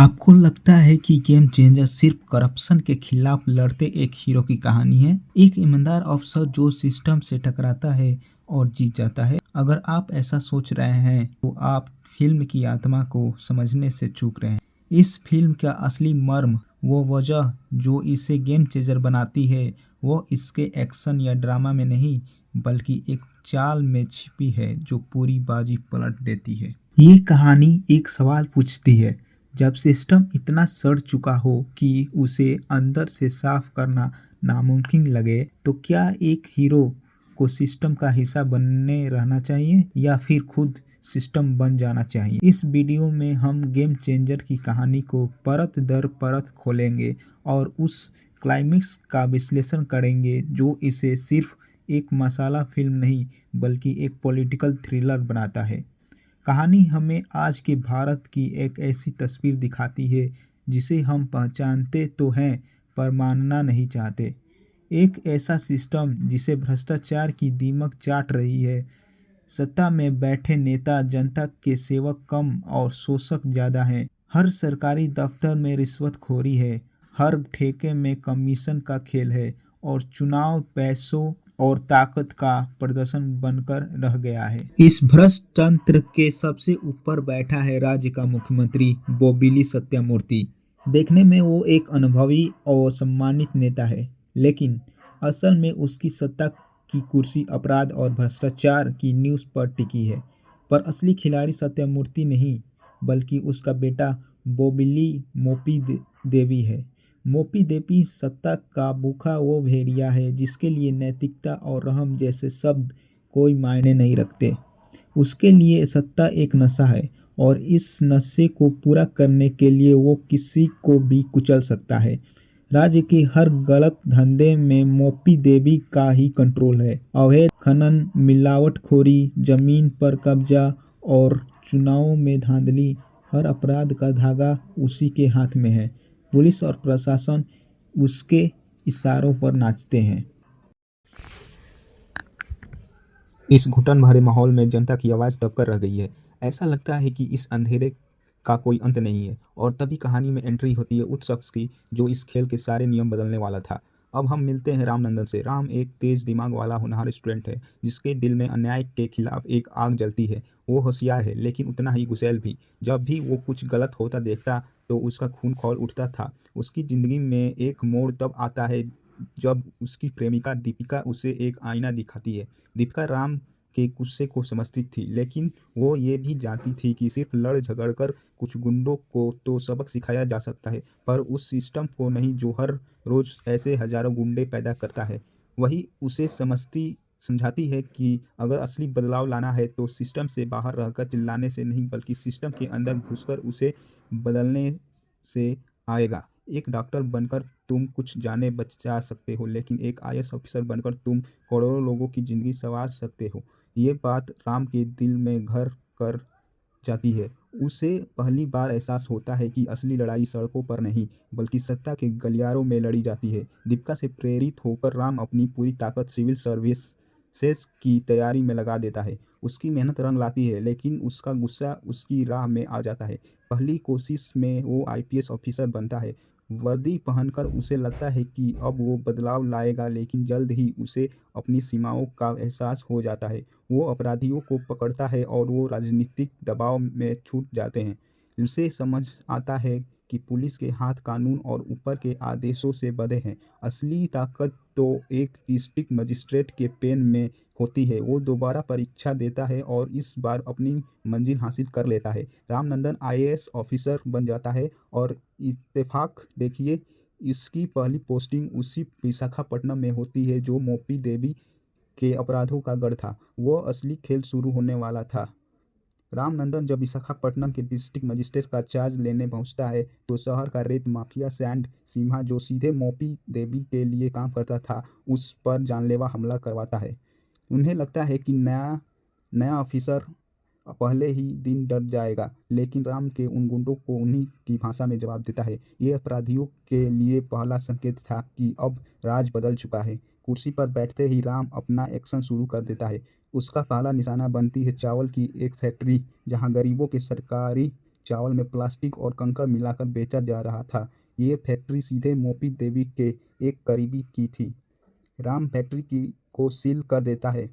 आपको लगता है कि गेम चेंजर सिर्फ करप्शन के खिलाफ लड़ते एक हीरो की कहानी है? एक ईमानदार अफसर जो सिस्टम से टकराता है और जीत जाता है। अगर आप ऐसा सोच रहे हैं तो आप फिल्म की आत्मा को समझने से चूक रहे हैं। इस फिल्म का असली मर्म, वो वजह जो इसे गेम चेंजर बनाती है, वो इसके एक्शन या ड्रामा में नहीं बल्कि एक चाल में छिपी है जो पूरी बाजी पलट देती है। ये कहानी एक सवाल पूछती है, जब सिस्टम इतना सड़ चुका हो कि उसे अंदर से साफ करना नामुमकिन लगे, तो क्या एक हीरो को सिस्टम का हिस्सा बनने रहना चाहिए या फिर खुद सिस्टम बन जाना चाहिए? इस वीडियो में हम गेम चेंजर की कहानी को परत दर परत खोलेंगे और उस क्लाइमेक्स का विश्लेषण करेंगे जो इसे सिर्फ एक मसाला फिल्म नहीं बल्कि एक पॉलिटिकल थ्रिलर बनाता है। कहानी हमें आज के भारत की एक ऐसी तस्वीर दिखाती है जिसे हम पहचानते तो हैं पर मानना नहीं चाहते। एक ऐसा सिस्टम जिसे भ्रष्टाचार की दीमक चाट रही है। सत्ता में बैठे नेता जनता के सेवक कम और शोषक ज़्यादा हैं। हर सरकारी दफ्तर में रिश्वतखोरी है, हर ठेके में कमीशन का खेल है और चुनाव पैसों और ताकत का प्रदर्शन बनकर रह गया है। इस भ्रष्ट तंत्र के सबसे ऊपर बैठा है राज्य का मुख्यमंत्री बोबिली सत्यामूर्ति। देखने में वो एक अनुभवी और सम्मानित नेता है, लेकिन असल में उसकी सत्ता की कुर्सी अपराध और भ्रष्टाचार की न्यूज़ पर टिकी है। पर असली खिलाड़ी सत्यामूर्ति नहीं बल्कि उसका बेटा बोबिली देवी है। मोपी देवी सत्ता का भूखा वो भेड़िया है जिसके लिए नैतिकता और रहम जैसे शब्द कोई मायने नहीं रखते। उसके लिए सत्ता एक नशा है और इस नशे को पूरा करने के लिए वो किसी को भी कुचल सकता है। राज्य के हर गलत धंधे में मोपी देवी का ही कंट्रोल है। अवैध खनन, मिलावटखोरी, जमीन पर कब्जा और चुनावों में धांधली, हर अपराध का धागा उसी के हाथ में है। पुलिस और प्रशासन उसके इशारों पर नाचते हैं। इस घुटन भरे माहौल में जनता की आवाज़ दबकर रह गई है। ऐसा लगता है कि इस अंधेरे का कोई अंत नहीं है। और तभी कहानी में एंट्री होती है उस शख्स की जो इस खेल के सारे नियम बदलने वाला था। अब हम मिलते हैं रामनंदन से। राम एक तेज दिमाग वाला होनहार स्टूडेंट है जिसके दिल में अन्याय के खिलाफ एक आग जलती है। वो होशियार है लेकिन उतना ही गुस्सैल भी। जब भी वो कुछ गलत होता देखता तो उसका खून खौल उठता था। उसकी ज़िंदगी में एक मोड़ तब आता है जब उसकी प्रेमिका दीपिका उसे एक आईना दिखाती है। दीपिका राम के गुस्से को समझती थी, लेकिन वो ये भी जानती थी कि सिर्फ लड़ झगड़ कर कुछ गुंडों को तो सबक सिखाया जा सकता है, पर उस सिस्टम को नहीं जो हर रोज़ ऐसे हजारों गुंडे पैदा करता है। वही उसे समझाती है कि अगर असली बदलाव लाना है तो सिस्टम से बाहर रहकर चिल्लाने से नहीं बल्कि सिस्टम के अंदर घुसकर उसे बदलने से आएगा। एक डॉक्टर बनकर तुम कुछ जाने बचा सकते हो, लेकिन एक आईएएस ऑफिसर बनकर तुम करोड़ों लोगों की ज़िंदगी संवार सकते हो। ये बात राम के दिल में घर कर जाती है। उसे पहली बार एहसास होता है कि असली लड़ाई सड़कों पर नहीं बल्कि सत्ता के गलियारों में लड़ी जाती है। दीपिका से प्रेरित होकर राम अपनी पूरी ताकत सिविल सर्विसेज की तैयारी में लगा देता है। उसकी मेहनत रंग लाती है, लेकिन उसका गुस्सा उसकी राह में आ जाता है। पहली कोशिश में वो आईपीएस ऑफिसर बनता है। वर्दी पहनकर उसे लगता है कि अब वो बदलाव लाएगा, लेकिन जल्द ही उसे अपनी सीमाओं का एहसास हो जाता है। वो अपराधियों को पकड़ता है और वो राजनीतिक दबाव में छूट जाते हैं। उसे समझ आता है कि पुलिस के हाथ कानून और ऊपर के आदेशों से बंधे हैं। असली ताकत तो एक डिस्ट्रिक्ट मजिस्ट्रेट के पेन में होती है। वो दोबारा परीक्षा देता है और इस बार अपनी मंजिल हासिल कर लेता है। रामनंदन आईएएस ऑफिसर बन जाता है और इत्तेफाक देखिए, इसकी पहली पोस्टिंग उसी विशाखापट्टनम में होती है जो मोपी देवी के अपराधों का गढ़ था। वो असली खेल शुरू होने वाला था। रामनंदन जब विशाखापट्टनम के डिस्ट्रिक्ट मजिस्ट्रेट का चार्ज लेने पहुंचता है तो शहर का रेत माफिया सैंड सिम्हा, जो सीधे मोपी देवी के लिए काम करता था, उस पर जानलेवा हमला करवाता है। उन्हें लगता है कि नया नया ऑफिसर पहले ही दिन डर जाएगा, लेकिन राम के उन गुंडों को उन्हीं की भाषा में जवाब देता है। ये अपराधियों के लिए पहला संकेत था कि अब राज बदल चुका है। कुर्सी पर बैठते ही राम अपना एक्शन शुरू कर देता है। उसका पहला निशाना बनती है चावल की एक फैक्ट्री, जहां गरीबों के सरकारी चावल में प्लास्टिक और कंकड़ मिलाकर बेचा जा रहा था। ये फैक्ट्री सीधे मोपी देवी के एक करीबी की थी। राम फैक्ट्री को सील कर देता है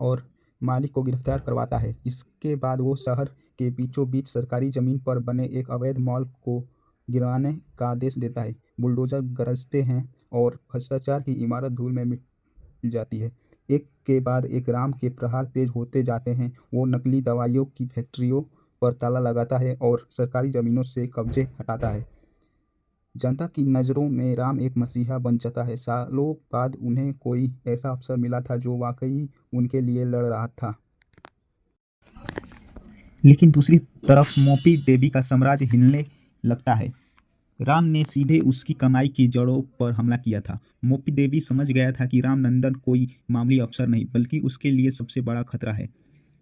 और मालिक को गिरफ्तार करवाता है। इसके बाद वो शहर के बीचों बीच सरकारी जमीन पर बने एक अवैध मॉल को गिराने का आदेश देता है। बुलडोजर गरजते हैं और भ्रष्टाचार की इमारत धूल में मिट जाती है। एक के बाद एक राम के प्रहार तेज होते जाते हैं। वो नकली दवाइयों की फैक्ट्रियों पर ताला लगाता है और सरकारी जमीनों से कब्जे हटाता है। जनता की नज़रों में राम एक मसीहा बन जाता है। सालों बाद उन्हें कोई ऐसा अफसर मिला था जो वाकई उनके लिए लड़ रहा था। लेकिन दूसरी तरफ मोपी देवी का साम्राज्य हिलने लगता है। राम ने सीधे उसकी कमाई की जड़ों पर हमला किया था। मोपी देवी समझ गया था कि रामनंदन कोई मामूली अफसर नहीं बल्कि उसके लिए सबसे बड़ा खतरा है।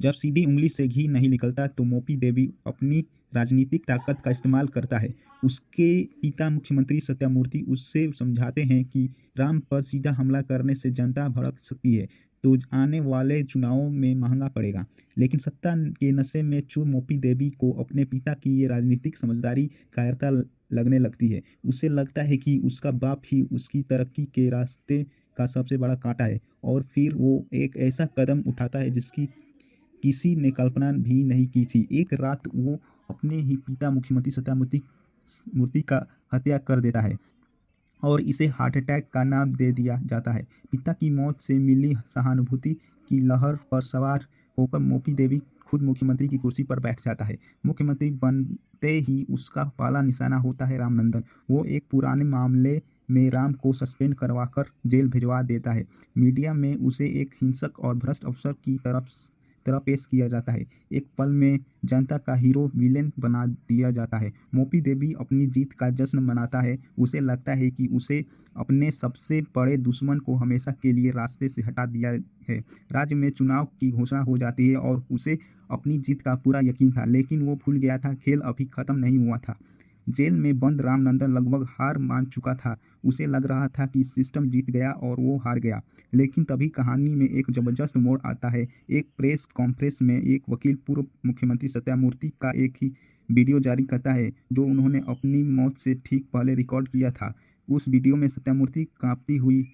जब सीधी उंगली से घी नहीं निकलता तो मोपी देवी अपनी राजनीतिक ताकत का इस्तेमाल करता है। उसके पिता मुख्यमंत्री सत्यामूर्ति उससे समझाते हैं कि राम पर सीधा हमला करने से जनता भड़क सकती है तो आने वाले चुनावों में महंगा पड़ेगा। लेकिन सत्ता के नशे में चूर मोपी देवी को अपने पिता की ये राजनीतिक समझदारी कायरता लगने लगती है। उसे लगता है कि उसका बाप ही उसकी तरक्की के रास्ते का सबसे बड़ा कांटा है और फिर वो एक ऐसा कदम उठाता है जिसकी किसी ने कल्पना भी नहीं की थी। एक रात वो अपने ही पिता मुख्यमंत्री सत्यामूर्ति मूर्ति का हत्या कर देता है और इसे हार्ट अटैक का नाम दे दिया जाता है। पिता की मौत से मिली सहानुभूति की लहर पर सवार होकर मोपी देवी खुद मुख्यमंत्री की कुर्सी पर बैठ जाता है। मुख्यमंत्री बनते ही उसका पहला निशाना होता है रामनंदन। वो एक पुराने मामले में राम को सस्पेंड करवाकर जेल भिजवा देता है। मीडिया में उसे एक हिंसक और भ्रष्ट अफसर की तरह पेश किया जाता है। एक पल में जनता का हीरो विलेन बना दिया जाता है। मोपी देवी अपनी जीत का जश्न मनाता है। उसे लगता है कि उसे अपने सबसे बड़े दुश्मन को हमेशा के लिए रास्ते से हटा दिया है। राज्य में चुनाव की घोषणा हो जाती है और उसे अपनी जीत का पूरा यकीन था, लेकिन वो भूल गया था खेल अभी खत्म नहीं हुआ था। जेल में बंद रामनंदन लगभग हार मान चुका था। उसे लग रहा था कि सिस्टम जीत गया और वो हार गया। लेकिन तभी कहानी में एक जबरदस्त मोड़ आता है। एक प्रेस कॉन्फ्रेंस में एक वकील पूर्व मुख्यमंत्री सत्यामूर्ति का एक ही वीडियो जारी करता है जो उन्होंने अपनी मौत से ठीक पहले रिकॉर्ड किया था। उस वीडियो में सत्यामूर्ति कांपती हुई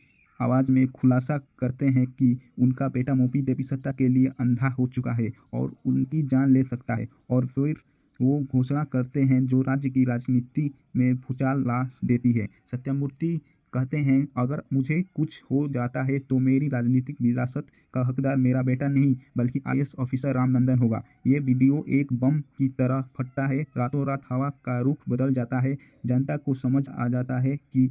आवाज़ में खुलासा करते हैं कि उनका बेटा मोपी देवी सत्ता के लिए अंधा हो चुका है और उनकी जान ले सकता है। और फिर वो घोषणा करते हैं जो राज्य की राजनीति में भूचाल ला देती है। सत्यामूर्ति कहते हैं, अगर मुझे कुछ हो जाता है तो मेरी राजनीतिक विरासत का हकदार मेरा बेटा नहीं बल्कि आईएएस ऑफिसर रामनंदन होगा। ये वीडियो एक बम की तरह फटता है। रातों रात हवा का रुख बदल जाता है। जनता को समझ आ जाता है कि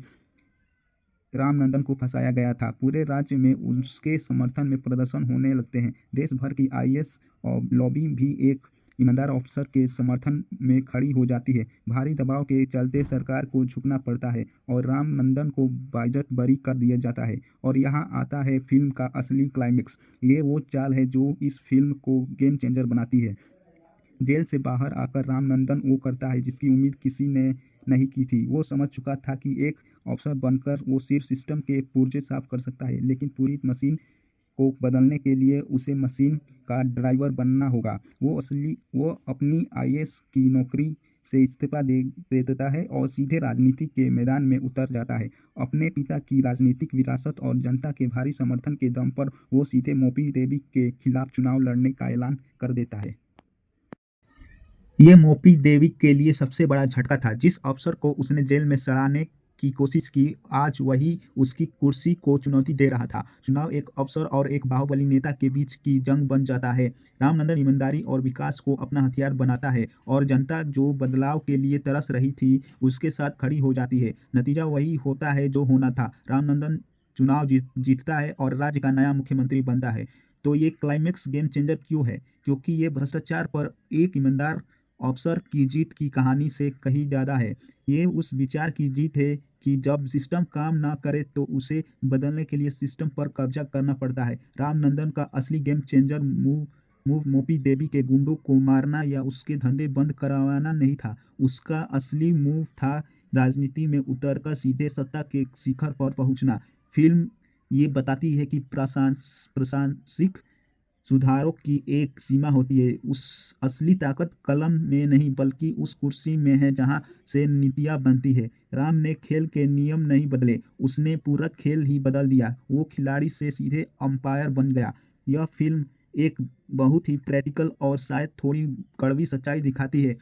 रामनंदन को फंसाया गया था। पूरे राज्य में उसके समर्थन में प्रदर्शन होने लगते हैं। देश भर की आईएएस और लॉबी भी एक ईमानदार अफसर के समर्थन में खड़ी हो जाती है। भारी दबाव के चलते सरकार को झुकना पड़ता है और रामनंदन को बाइज्जत बरी कर दिया जाता है। और यहाँ आता है फिल्म का असली क्लाइमेक्स। ये वो चाल है जो इस फिल्म को गेम चेंजर बनाती है। जेल से बाहर आकर रामनंदन वो करता है जिसकी उम्मीद किसी ने नहीं की थी। वो समझ चुका था कि एक अफसर बनकर वो सिर्फ सिस्टम के पुर्जे साफ कर सकता है, लेकिन पूरी मशीन को बदलने के लिए उसे मशीन का ड्राइवर बनना होगा। वो अपनी आईएएस की नौकरी से इस्तीफा दे देता है और सीधे राजनीति के मैदान में उतर जाता है। अपने पिता की राजनीतिक विरासत और जनता के भारी समर्थन के दम पर वो सीधे मोपी देवी के खिलाफ चुनाव लड़ने का ऐलान कर देता है। ये मोपी देवी के लिए सबसे बड़ा झटका था। जिस अफसर को उसने जेल में सड़ाने की कोशिश की, आज वही उसकी कुर्सी को चुनौती दे रहा था। चुनाव एक अफसर और एक बाहुबली नेता के बीच की जंग बन जाता है। रामनंदन ईमानदारी और विकास को अपना हथियार बनाता है और जनता जो बदलाव के लिए तरस रही थी उसके साथ खड़ी हो जाती है। नतीजा वही होता है जो होना था। रामनंदन चुनाव जीतता है और राज्य का नया मुख्यमंत्री बनता है। तो ये क्लाइमेक्स गेम चेंजर क्यों है? क्योंकि ये भ्रष्टाचार पर एक ईमानदार अफसर की जीत की कहानी से कहीं ज़्यादा है। ये उस विचार की जीत है कि जब सिस्टम काम ना करे तो उसे बदलने के लिए सिस्टम पर कब्जा करना पड़ता है। रामनंदन का असली गेम चेंजर मूव मोपी देवी के गुंडों को मारना या उसके धंधे बंद करवाना नहीं था। उसका असली मूव था राजनीति में उतरकर सीधे सत्ता के शिखर पर पहुंचना। फिल्म ये बताती है कि प्रशासनिक सुधारों की एक सीमा होती है। उस असली ताकत कलम में नहीं बल्कि उस कुर्सी में है जहाँ से नीतियाँ बनती है। राम ने खेल के नियम नहीं बदले, उसने पूरा खेल ही बदल दिया। वो खिलाड़ी से सीधे अंपायर बन गया। यह फिल्म एक बहुत ही प्रैक्टिकल और शायद थोड़ी कड़वी सच्चाई दिखाती है।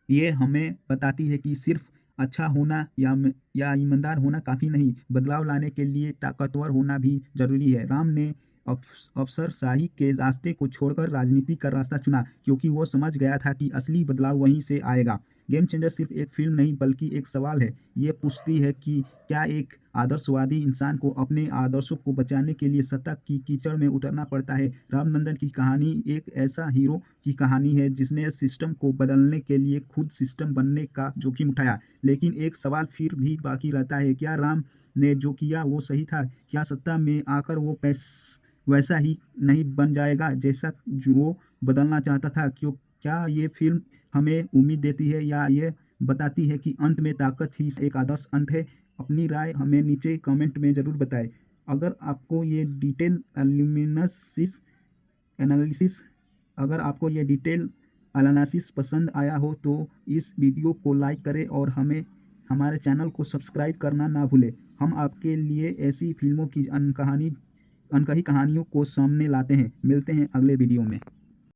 ये हमें बताती है कि सिर्फ अच्छा होना या ईमानदार होना काफ़ी नहीं, बदलाव लाने के लिए ताकतवर होना भी ज़रूरी है। राम ने अफसरशाही के रास्ते को छोड़कर राजनीति का रास्ता चुना क्योंकि वो समझ गया था कि असली बदलाव वहीं से आएगा। गेम चेंजर सिर्फ एक फिल्म नहीं बल्कि एक सवाल है। ये पूछती है कि क्या एक आदर्शवादी इंसान को अपने आदर्शों को बचाने के लिए सत्ता की कीचड़ में उतरना पड़ता है। रामनंदन की कहानी एक ऐसा हीरो की कहानी है जिसने सिस्टम को बदलने के लिए खुद सिस्टम बनने का जोखिम उठाया। लेकिन एक सवाल फिर भी बाकी रहता है, क्या राम ने जो किया वो सही था? क्या सत्ता में आकर वो वैसा ही नहीं बन जाएगा जैसा जो वो बदलना चाहता था? क्या ये फिल्म हमें उम्मीद देती है या ये बताती है कि अंत में ताकत ही एक आदर्श अंत है? अपनी राय हमें नीचे कमेंट में ज़रूर बताएं। अगर आपको ये डिटेल एल्यूमिनसिस एनालिसिस अगर आपको ये डिटेल एनालिसिस पसंद आया हो तो इस वीडियो को लाइक करें और हमारे चैनल को सब्सक्राइब करना ना भूलें। हम आपके लिए ऐसी फिल्मों की अनकही कहानियों को सामने लाते हैं। मिलते हैं अगले वीडियो में।